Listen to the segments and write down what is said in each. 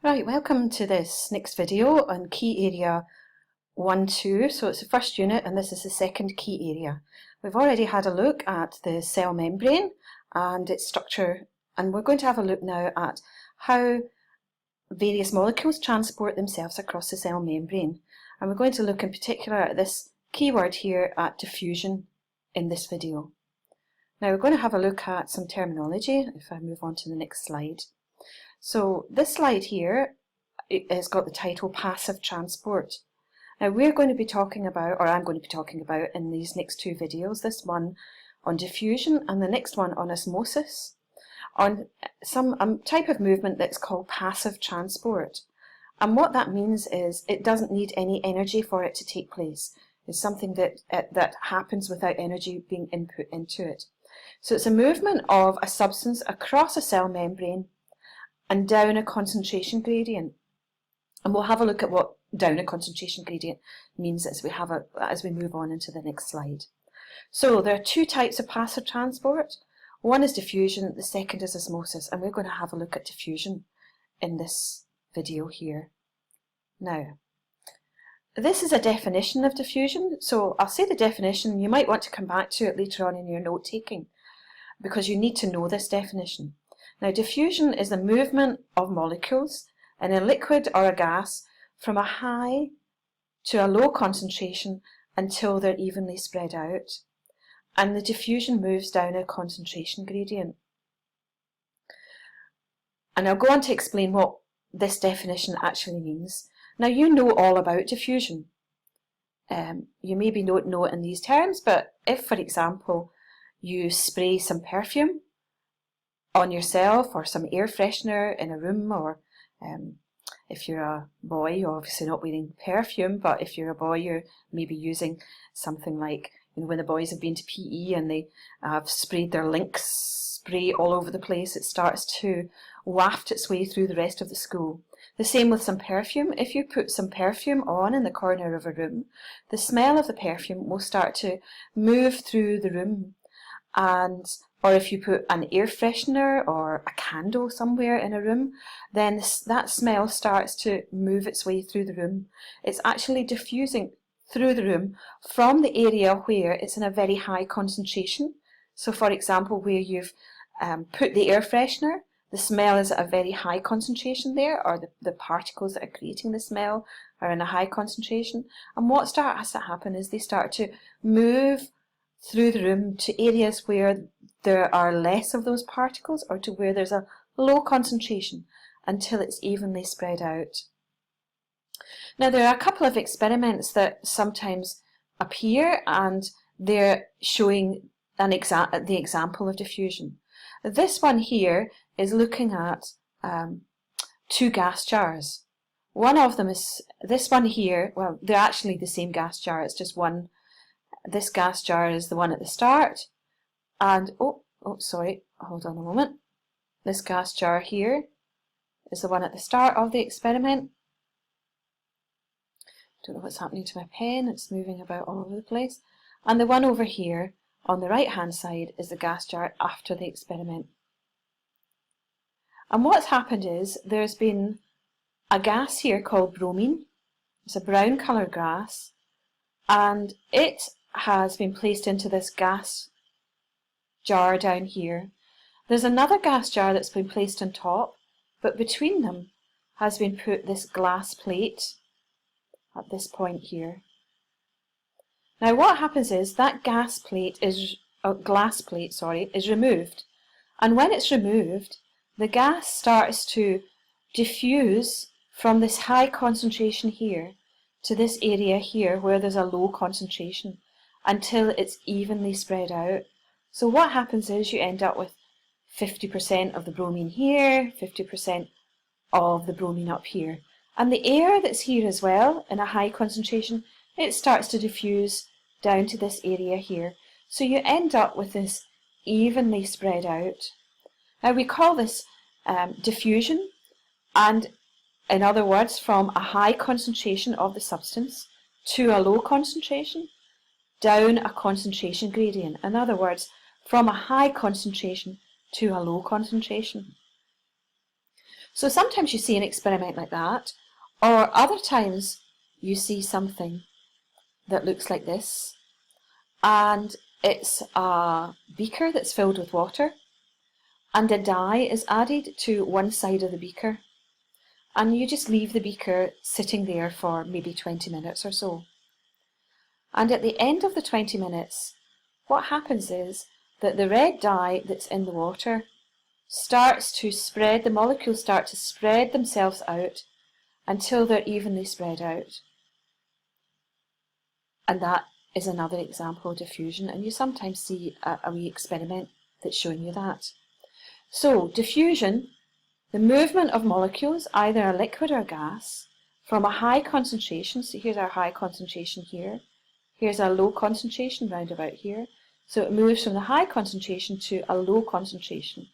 Right, welcome to this next video on key area 1, 2. So it's the first unit and this is the second key area. We've already had a look at the cell membrane and its structure, and we're going to have a look now at how various molecules transport themselves across the cell membrane. And we're going to look in particular at this keyword here at diffusion in this video. Now we're going to have a look at some terminology if I move on to the next slide. So this slide here has got the title Passive Transport. Now we're going to be talking about, or I'm going to be talking about in these next two videos, this one on diffusion and the next one on osmosis, on some type of movement that's called passive transport. And what that means is it doesn't need any energy for it to take place. It's something that happens without energy being input into it. So it's a movement of a substance across a cell membrane and down a concentration gradient. And we'll have a look at what down a concentration gradient means as we move on into the next slide. So there are two types of passive transport. One is diffusion, the second is osmosis, and we're going to have a look at diffusion in this video here. Now, this is a definition of diffusion, so I'll say the definition. You might want to come back to it later on in your note taking because you need to know this definition. Now, diffusion is the movement of molecules in a liquid or a gas from a high to a low concentration until they're evenly spread out. And the diffusion moves down a concentration gradient. And I'll go on to explain what this definition actually means. Now, you know all about diffusion. You maybe don't know it in these terms, but if, for example, you spray some perfume on yourself or some air freshener in a room, or if you're a boy, you're obviously not wearing perfume, but if you're a boy, you're maybe using something like, when the boys have been to PE and they have sprayed their Lynx spray all over the place, it starts to waft its way through the rest of the school. The same with some perfume. If you put some perfume on in the corner of a room, the smell of the perfume will start to move through the room. Or if you put an air freshener or a candle somewhere in a room, then that smell starts to move its way through the room. It's actually diffusing through the room from the area where it's in a very high concentration. So for example, where you've put the air freshener, the smell is at a very high concentration there, or the particles that are creating the smell are in a high concentration. And what starts to happen is they start to move through the room to areas where there are less of those particles, or to where there's a low concentration until it's evenly spread out. Now, there are a couple of experiments that sometimes appear, and they're showing the example of diffusion. This one here is looking at two gas jars. One of them is this one here. Well, they're actually the same gas jar, it's just one. This gas jar is the one at the start, and sorry, hold on a moment. This gas jar here is the one at the start of the experiment. Don't know what's happening to my pen, it's moving about all over the place. And the one over here on the right hand side is the gas jar after the experiment. And what's happened is there's been a gas here called bromine. It's a brown colour gas, and it has been placed into this gas jar down here. There's another gas jar that's been placed on top, but between them has been put this glass plate at this point here. Now what happens is that glass plate is removed, and when it's removed, the gas starts to diffuse from this high concentration here to this area here where there's a low concentration until it's evenly spread out. So what happens is you end up with 50% of the bromine here, 50% of the bromine up here. And the air that's here as well, in a high concentration, it starts to diffuse down to this area here. So you end up with this evenly spread out. Now we call this diffusion, and in other words, from a high concentration of the substance to a low concentration, down a concentration gradient. In other words, from a high concentration to a low concentration. So sometimes you see an experiment like that, or other times you see something that looks like this, and it's a beaker that's filled with water, and a dye is added to one side of the beaker, and you just leave the beaker sitting there for maybe 20 minutes or so. And at the end of the 20 minutes, what happens is that the red dye that's in the water starts to spread, the molecules start to spread themselves out until they're evenly spread out. And that is another example of diffusion, and you sometimes see a wee experiment that's showing you that. So diffusion, the movement of molecules, either a liquid or gas, from a high concentration, so here's our high concentration here, here's our low concentration round about here, so it moves from the high concentration to a low concentration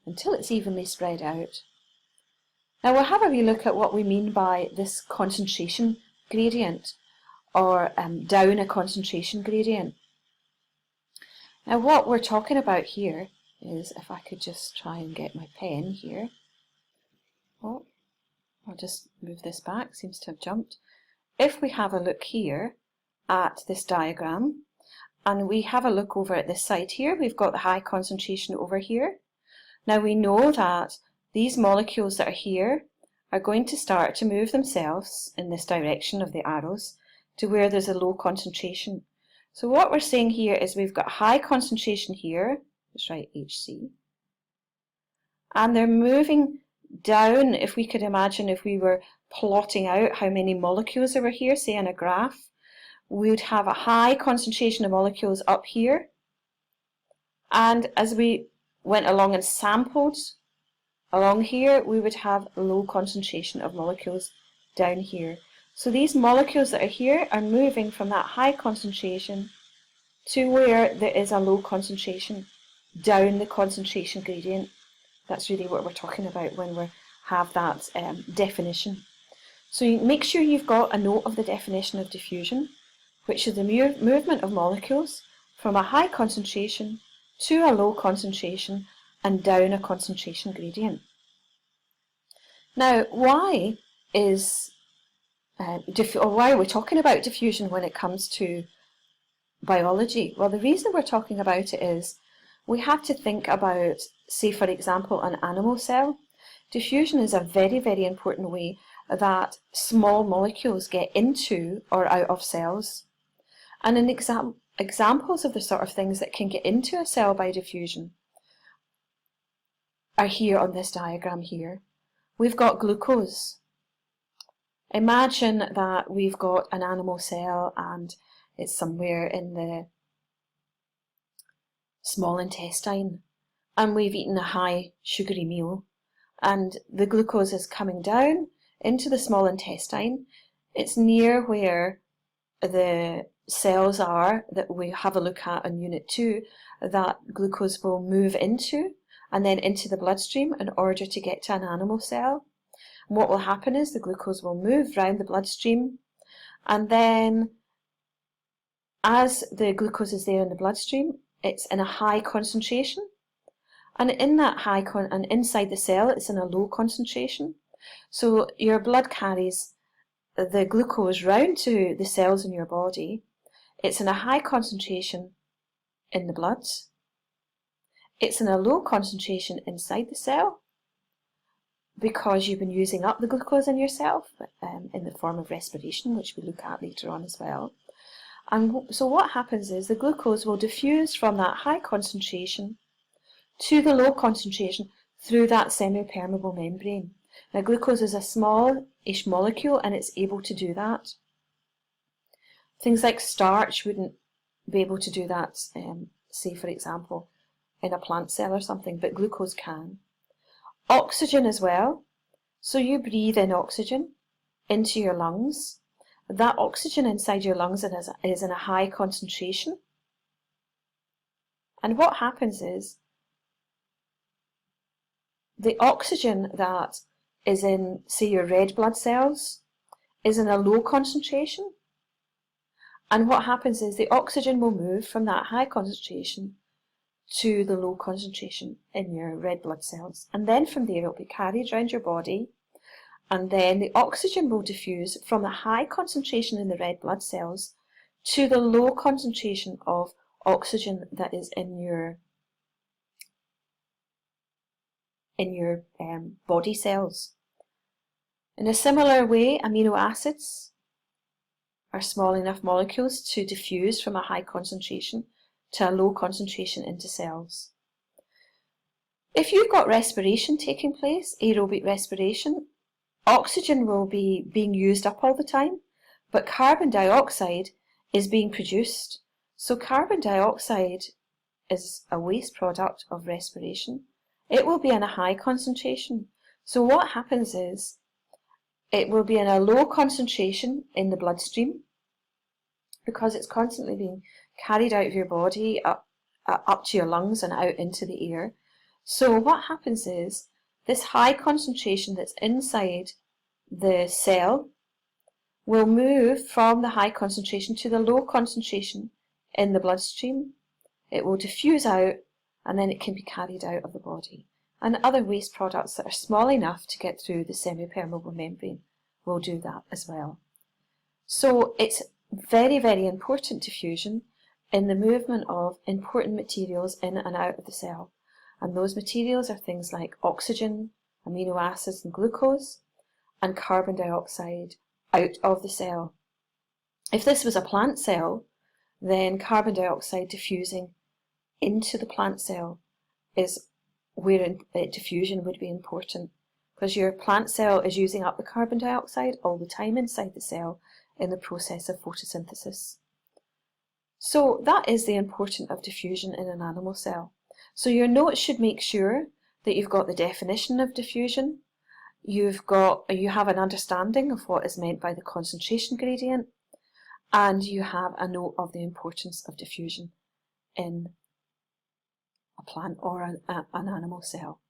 until it's evenly spread out. Now we'll have a wee look at what we mean by this concentration gradient, or down a concentration gradient. Now what we're talking about here is, if I could just try and get my pen here. Oh, I'll just move this back, seems to have jumped. If we have a look here at this diagram, and we have a look over at this side here, we've got the high concentration over here. Now we know that these molecules that are here are going to start to move themselves in this direction of the arrows to where there's a low concentration. So what we're saying here is we've got high concentration here, let's write HC, and they're moving down. If we could imagine, if we were plotting out how many molecules there were here, say in a graph, we would have a high concentration of molecules up here, and as we went along and sampled along here, we would have a low concentration of molecules down here. So these molecules that are here are moving from that high concentration to where there is a low concentration, down the concentration gradient. That's really what we're talking about when we have that definition. So you make sure you've got a note of the definition of diffusion, which is the movement of molecules from a high concentration to a low concentration and down a concentration gradient. Now, why are we talking about diffusion when it comes to biology? Well, the reason we're talking about it is we have to think about, say for example, an animal cell. Diffusion is a very, very important way that small molecules get into or out of cells. And an examples of the sort of things that can get into a cell by diffusion are here on this diagram here. We've got glucose. Imagine that we've got an animal cell and it's somewhere in the small intestine, and we've eaten a high sugary meal, and the glucose is coming down into the small intestine. It's near where the cells are that we have a look at in Unit 2 that glucose will move into, and then into the bloodstream in order to get to an animal cell. And what will happen is the glucose will move round the bloodstream, and then as the glucose is there in the bloodstream, it's in a high concentration, and in that and inside the cell it's in a low concentration. So your blood carries the glucose round to the cells in your body. It's in a high concentration in the blood. It's in a low concentration inside the cell because you've been using up the glucose in yourself in the form of respiration, which we look at later on as well. And so what happens is the glucose will diffuse from that high concentration to the low concentration through that semi-permeable membrane. Now glucose is a small-ish molecule and it's able to do that. Things like starch wouldn't be able to do that, say for example, in a plant cell or something, but glucose can. Oxygen as well. So you breathe in oxygen into your lungs. That oxygen inside your lungs is in a high concentration. And what happens is the oxygen that is in, say, your red blood cells is in a low concentration. And what happens is the oxygen will move from that high concentration to the low concentration in your red blood cells. And then from there it will be carried around your body, and then the oxygen will diffuse from the high concentration in the red blood cells to the low concentration of oxygen that is in your body cells. In a similar way, amino acids are small enough molecules to diffuse from a high concentration to a low concentration into cells. If you've got respiration taking place, aerobic respiration, oxygen will be being used up all the time, but carbon dioxide is being produced. So carbon dioxide is a waste product of respiration. It will be in a high concentration. So what happens is it will be in a low concentration in the bloodstream because it's constantly being carried out of your body up to your lungs and out into the air. So what happens is this high concentration that's inside the cell will move from the high concentration to the low concentration in the bloodstream. It will diffuse out, and then it can be carried out of the body. And other waste products that are small enough to get through the semi-permeable membrane will do that as well. So it's very, very important, diffusion, in the movement of important materials in and out of the cell. And those materials are things like oxygen, amino acids and glucose, and carbon dioxide out of the cell. If this was a plant cell, then carbon dioxide diffusing into the plant cell is where diffusion would be important, because your plant cell is using up the carbon dioxide all the time inside the cell in the process of photosynthesis. So that is the importance of diffusion in an animal cell. So your notes should make sure that you've got the definition of diffusion, you have an understanding of what is meant by the concentration gradient, and you have a note of the importance of diffusion in a plant or an animal cell.